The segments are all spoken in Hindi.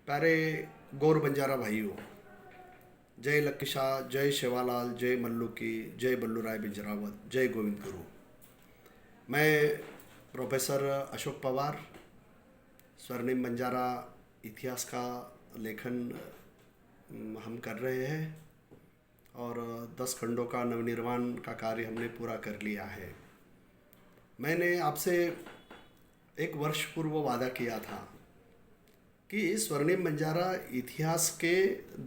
प्यारे गौर बंजारा भाइयों, जय लक्की शाह, जय शेवालाल, जय मल्लू की, जय बल्लू राय बिजरावत, जय गोविंद गुरु। मैं प्रोफेसर अशोक पवार स्वर्णिम बंजारा इतिहास का लेखन हम कर रहे हैं और 10 खंडों का नवनिर्माण का कार्य हमने पूरा कर लिया है। मैंने आपसे एक वर्ष पूर्व वादा किया था कि स्वर्णिम बंजारा इतिहास के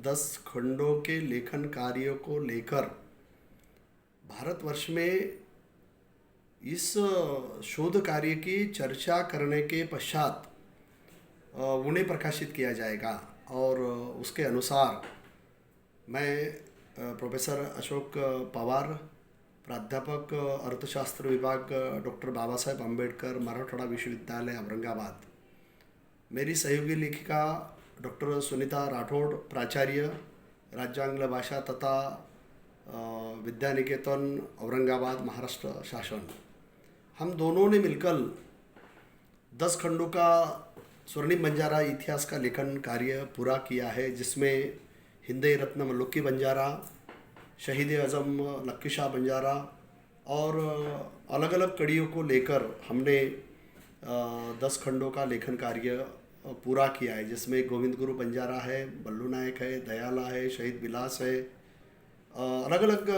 10 खंडों के लेखन कार्यों को लेकर भारतवर्ष में इस शोध कार्य की चर्चा करने के पश्चात उन्हें प्रकाशित किया जाएगा और उसके अनुसार मैं प्रोफेसर अशोक पवार, प्राध्यापक अर्थशास्त्र विभाग, डॉक्टर बाबा साहेब आंबेडकर मराठवाड़ा विश्वविद्यालय औरंगाबाद, मेरी सहयोगी लेखिका डॉक्टर सुनीता राठौड़, प्राचार्य राज्यांग भाषा तथा विद्या निकेतन औरंगाबाद महाराष्ट्र शासन, हम दोनों ने मिलकर 10 खंडों का स्वर्णिम बंजारा इतिहास का लेखन कार्य पूरा किया है, जिसमें हिंदे रत्न मल्लुकी बंजारा, शहीद आजम लक्की शाह बंजारा और अलग अलग कड़ियों को लेकर हमने 10 खंडों का लेखन कार्य पूरा किया है, जिसमें गोविंद गुरु बंजारा है, बल्लू नायक है, दयाला है, शहीद विलास है। अलग अलग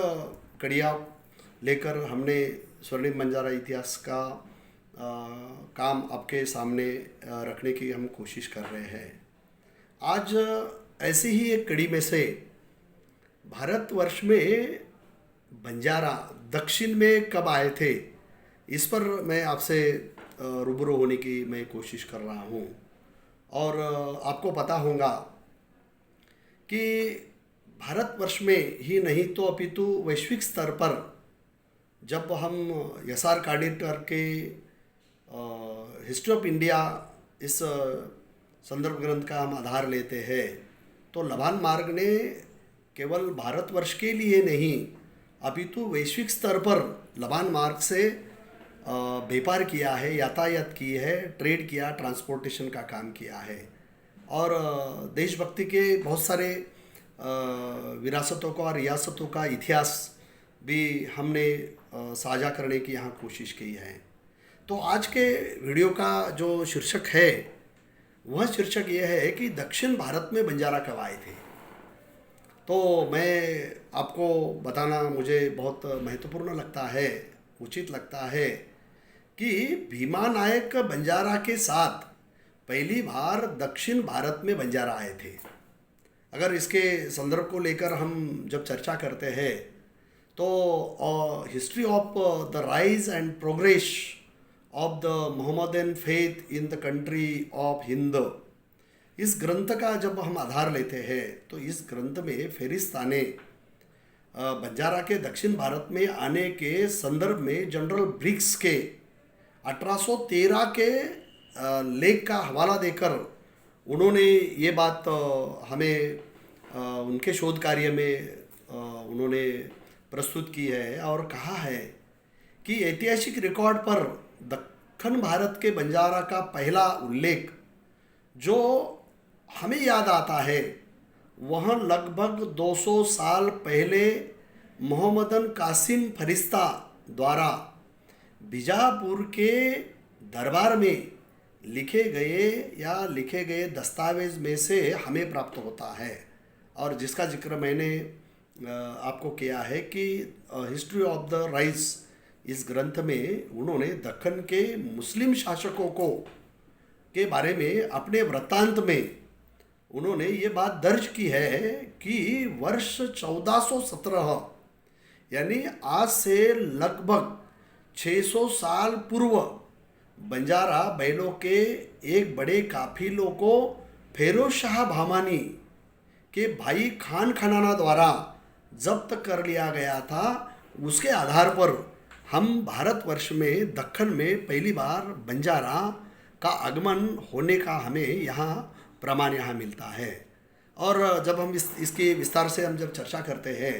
कड़ियाँ लेकर हमने स्वर्णिम बंजारा इतिहास का काम आपके सामने रखने की हम कोशिश कर रहे हैं। आज ऐसी ही एक कड़ी में से भारतवर्ष में बंजारा दक्षिण में कब आए थे, इस पर मैं आपसे रूबरू होने की मैं कोशिश कर रहा हूँ। और आपको पता होगा कि भारतवर्ष में ही नहीं तो अपितु वैश्विक स्तर पर जब हम एस.आर. काडिटर के हिस्ट्री ऑफ इंडिया इस संदर्भ ग्रंथ का हम आधार लेते हैं, तो लभान मार्ग ने केवल भारतवर्ष के लिए नहीं अपितु वैश्विक स्तर पर लभान मार्ग से व्यापार किया है, यातायात की है, ट्रेड किया, ट्रांसपोर्टेशन का काम किया है और देशभक्ति के बहुत सारे विरासतों का और रियासतों का इतिहास भी हमने साझा करने की यहाँ कोशिश की है। तो आज के वीडियो का जो शीर्षक है वह शीर्षक ये है कि दक्षिण भारत में बंजारा कब आए थे। तो मैं आपको बताना मुझे बहुत महत्वपूर्ण लगता है, उचित लगता है कि भीमा नायक बंजारा के साथ पहली बार दक्षिण भारत में बंजारा आए थे। अगर इसके संदर्भ को लेकर हम जब चर्चा करते हैं तो history of the rise and progress of the Mohammedan faith in the country of Hind, इस ग्रंथ का जब हम आधार लेते हैं तो इस ग्रंथ में फेरिस्ताने बंजारा के दक्षिण भारत में आने के संदर्भ में जनरल ब्रिग्स के 1813 के लेख का हवाला देकर उन्होंने ये बात हमें उनके शोध कार्य में उन्होंने प्रस्तुत की है और कहा है कि ऐतिहासिक रिकॉर्ड पर दक्षिण भारत के बंजारा का पहला उल्लेख जो हमें याद आता है वह लगभग 200 साल पहले मोहम्मदन कासिम फरिश्ता द्वारा बीजापुर के दरबार में लिखे गए दस्तावेज में से हमें प्राप्त होता है और जिसका जिक्र मैंने आपको किया है कि हिस्ट्री ऑफ द राइज इस ग्रंथ में उन्होंने दक्कन के मुस्लिम शासकों को के बारे में अपने वृत्तांत में उन्होंने ये बात दर्ज की है कि वर्ष 1417 यानी आज से लगभग 600 साल पूर्व बंजारा बैलों के एक बड़े काफिलों को फेरोज शाह भामानी के भाई खान खनाना द्वारा जब्त कर लिया गया था। उसके आधार पर हम भारतवर्ष में दक्कन में पहली बार बंजारा का आगमन होने का हमें यहाँ प्रमाण यहाँ मिलता है। और जब हम इसके विस्तार से हम जब चर्चा करते हैं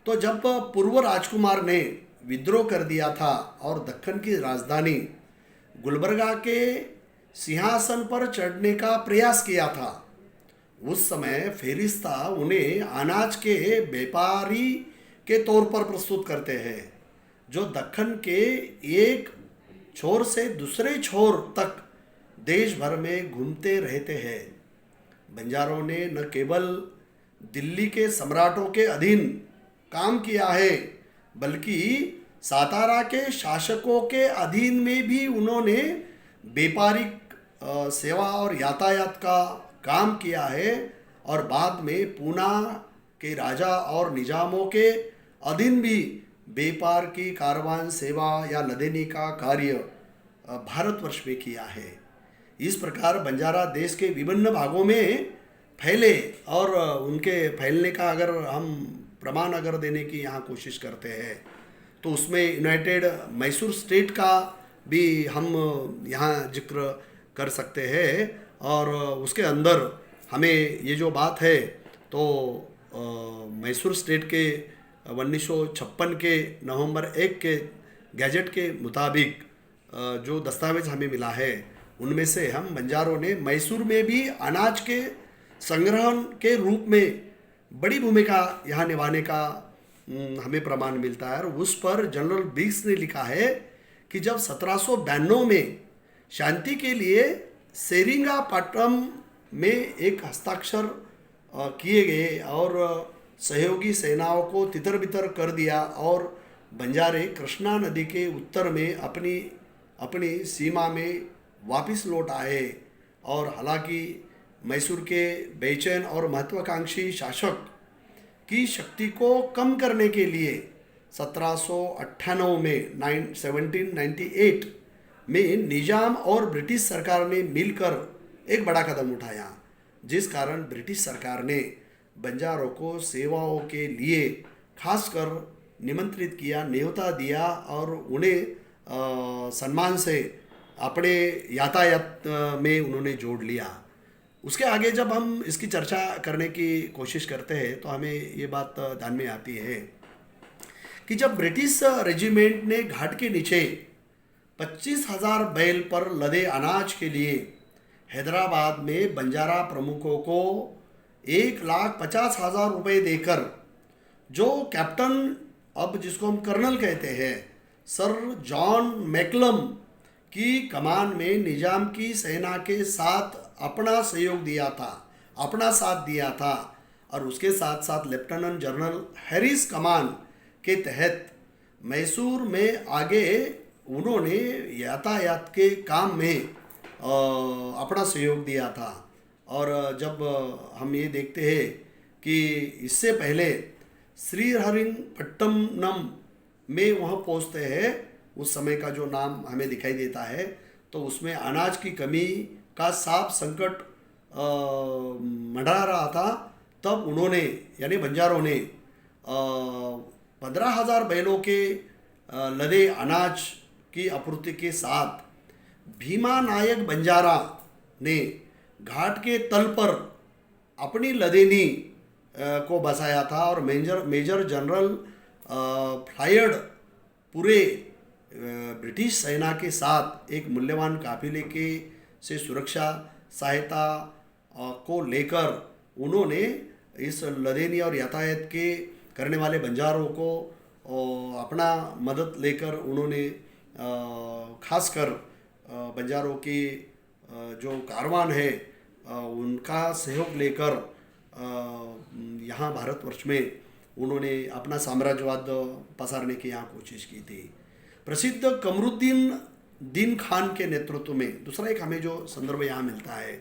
तो जब पूर्व राजकुमार ने विद्रोह कर दिया था और दक्कन की राजधानी गुलबर्गा के सिंहासन पर चढ़ने का प्रयास किया था। उस समय फेरिस्ता उन्हें अनाज के व्यापारी के तौर पर प्रस्तुत करते हैं, जो दक्कन के एक छोर से दूसरे छोर तक देश भर में घूमते रहते हैं। बंजारों ने न केवल दिल्ली के सम्राटों के अधीन काम किया है, बल्कि सातारा के शासकों के अधीन में भी उन्होंने व्यापारिक सेवा और यातायात का काम किया है, और बाद में पूना के राजा और निजामों के अधीन भी व्यापार की कारवान सेवा या लदेनी का कार्य भारतवर्ष में किया है। इस प्रकार बंजारा देश के विभिन्न भागों में फैले, और उनके फैलने का अगर हम प्रमाण अगर देने की यहाँ कोशिश करते हैं तो उसमें यूनाइटेड मैसूर स्टेट का भी हम यहाँ जिक्र कर सकते हैं। और उसके अंदर हमें ये जो बात है तो मैसूर स्टेट के 1956 के नवंबर 1 के गैजेट के मुताबिक जो दस्तावेज हमें मिला है, उनमें से हम बंजारों ने मैसूर में भी अनाज के संग्रहण के रूप में बड़ी भूमिका यहाँ निभाने का हमें प्रमाण मिलता है। और उस पर जनरल ब्रिग्स ने लिखा है कि जब 1792 में शांति के लिए सेरिंगापट्टम में एक हस्ताक्षर किए गए और सहयोगी सेनाओं को तितर बितर कर दिया, और बंजारे कृष्णा नदी के उत्तर में अपनी सीमा में वापस लौट आए। और हालांकि मैसूर के बेचैन और महत्वाकांक्षी शासक की शक्ति को कम करने के लिए 1798 में 1798 में निजाम और ब्रिटिश सरकार ने मिलकर एक बड़ा कदम उठाया, जिस कारण ब्रिटिश सरकार ने बंजारों को सेवाओं के लिए खासकर निमंत्रित किया, न्योता दिया और उन्हें सम्मान से अपने यातायात में उन्होंने जोड़ लिया। उसके आगे जब हम इसकी चर्चा करने की कोशिश करते हैं तो हमें ये बात ध्यान में आती है कि जब ब्रिटिश रेजिमेंट ने घाट के नीचे 25,000 बैल पर लदे अनाज के लिए हैदराबाद में बंजारा प्रमुखों को 1,50,000 रुपये देकर, जो कैप्टन, अब जिसको हम कर्नल कहते हैं, सर जॉन मैकलम की कमान में निजाम की सेना के साथ अपना सहयोग दिया था, अपना साथ दिया था, और उसके साथ साथ लेफ्टिनेंट जनरल हैरिस कमान के तहत मैसूर में आगे उन्होंने यातायात के काम में अपना सहयोग दिया था। और जब हम ये देखते हैं कि इससे पहले श्रीहरिपट्टनम में वह पहुँचते हैं, उस समय का जो नाम हमें दिखाई देता है, तो उसमें अनाज की कमी का साफ संकट मंडरा रहा था। तब उन्होंने यानी बंजारों ने 15,000 बैलों के लदे अनाज की आपूर्ति के साथ भीमा नायक बंजारा ने घाट के तल पर अपनी लदेनी को बसाया था, और मेजर जनरल फ्लायड पूरे ब्रिटिश सेना के साथ एक मूल्यवान काफिले के से सुरक्षा सहायता को लेकर उन्होंने इस लदेनी और यातायात के करने वाले बंजारों को अपना मदद लेकर उन्होंने खासकर बंजारों की जो कारवान है उनका सहयोग लेकर यहाँ भारतवर्ष में उन्होंने अपना साम्राज्यवाद पसारने की यहाँ कोशिश की थी। प्रसिद्ध कमरुद्दीन खान के नेतृत्व में दूसरा एक हमें जो संदर्भ यहाँ मिलता है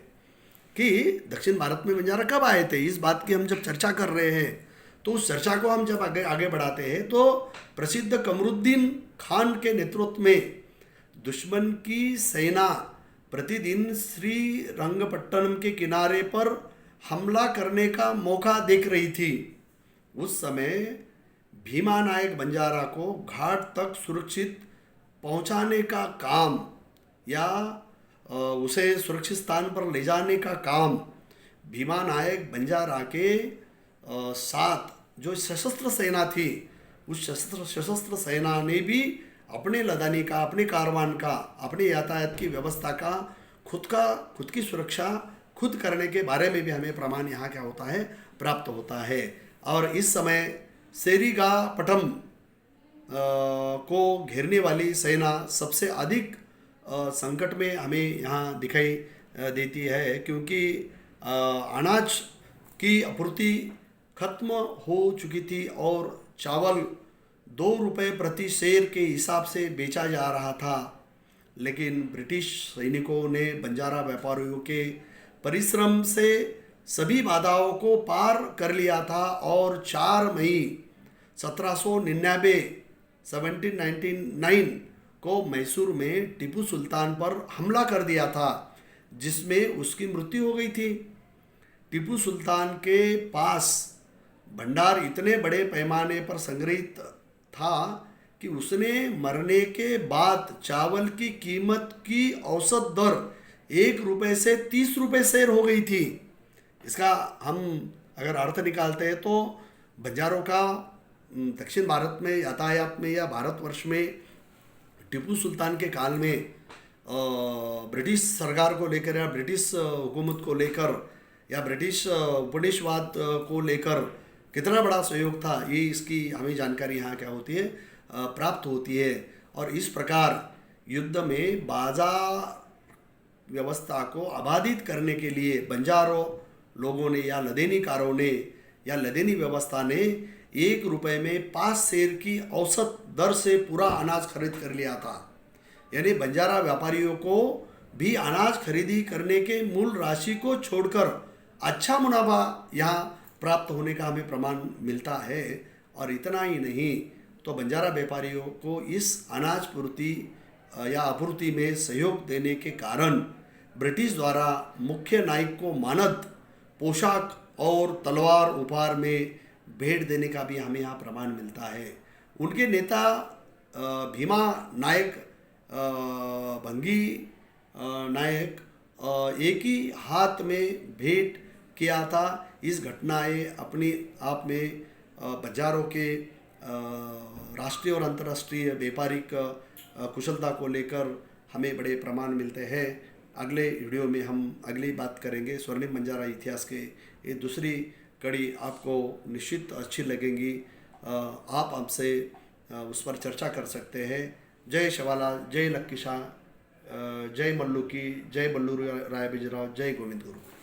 कि दक्षिण भारत में बंजारा कब आए थे, इस बात की हम जब चर्चा कर रहे हैं तो उस चर्चा को हम जब आगे बढ़ाते हैं तो प्रसिद्ध कमरुद्दीन खान के नेतृत्व में दुश्मन की सेना प्रतिदिन श्रीरंगपट्टनम के किनारे पर हमला करने का मौका देख रही थी। उस समय भीमा नायक बंजारा को घाट तक सुरक्षित पहुंचाने का काम या उसे सुरक्षित स्थान पर ले जाने का काम भीमा नायक बंजारा के साथ जो सशस्त्र सेना थी, उस सशस्त्र सेना ने भी अपने लदानी का, अपने कारवान का, अपने यातायात की व्यवस्था का खुद की सुरक्षा खुद करने के बारे में भी हमें प्रमाण यहाँ क्या होता है, प्राप्त होता है। और इस समय सेरिगापटम को घेरने वाली सेना सबसे अधिक संकट में हमें यहाँ दिखाई देती है, क्योंकि अनाज की आपूर्ति खत्म हो चुकी थी और चावल 2 रुपये प्रति शेर के हिसाब से बेचा जा रहा था। लेकिन ब्रिटिश सैनिकों ने बंजारा व्यापारियों के परिश्रम से सभी बाधाओं को पार कर लिया था और 4 मई 1799 को मैसूर में टीपू सुल्तान पर हमला कर दिया था, जिसमें उसकी मृत्यु हो गई थी। टीपू सुल्तान के पास भंडार इतने बड़े पैमाने पर संग्रहित था कि उसने मरने के बाद चावल की कीमत की औसत दर 1 रुपये से 30 रुपये शेर हो गई थी। इसका हम अगर अर्थ निकालते हैं तो बंजारों का दक्षिण भारत में यातायात में या भारतवर्ष में टीपू सुल्तान के काल में ब्रिटिश सरकार को लेकर या ब्रिटिश हुकूमत को लेकर या ब्रिटिश उपनिवेशवाद को लेकर कितना बड़ा सहयोग था, ये इसकी हमें जानकारी यहाँ क्या होती है, प्राप्त होती है। और इस प्रकार युद्ध में बाजार व्यवस्था को अबाधित करने के लिए बंजारों लोगों ने या लदेनीकारों ने या लदेनी व्यवस्था ने 1 रुपये में 5 शेर की औसत दर से पूरा अनाज खरीद कर लिया था। यानी बंजारा व्यापारियों को भी अनाज खरीदी करने के मूल राशि को छोड़कर अच्छा मुनाफा यहाँ प्राप्त होने का हमें प्रमाण मिलता है। और इतना ही नहीं तो बंजारा व्यापारियों को इस अनाज पूर्ति या आपूर्ति में सहयोग देने के कारण ब्रिटिश द्वारा मुख्य नायक को मानद पोशाक और तलवार उपहार में भेंट देने का भी हमें यहाँ प्रमाण मिलता है। उनके नेता भीमा नायक भंगी नायक एक ही हाथ में भेंट किया था। इस घटनाएं अपनी आप में बंजारों के राष्ट्रीय और अंतर्राष्ट्रीय व्यापारिक कुशलता को लेकर हमें बड़े प्रमाण मिलते हैं। अगले वीडियो में हम अगली बात करेंगे स्वर्णिम बंजारा इतिहास के। ये दूसरी कड़ी आपको निश्चित अच्छी लगेगी, आप हमसे उस पर चर्चा कर सकते हैं। जय शवाला, जय लक्की शाह, जय मल्लू की, जय बल्लू राय बिजराव, जय गोविंद गुरु।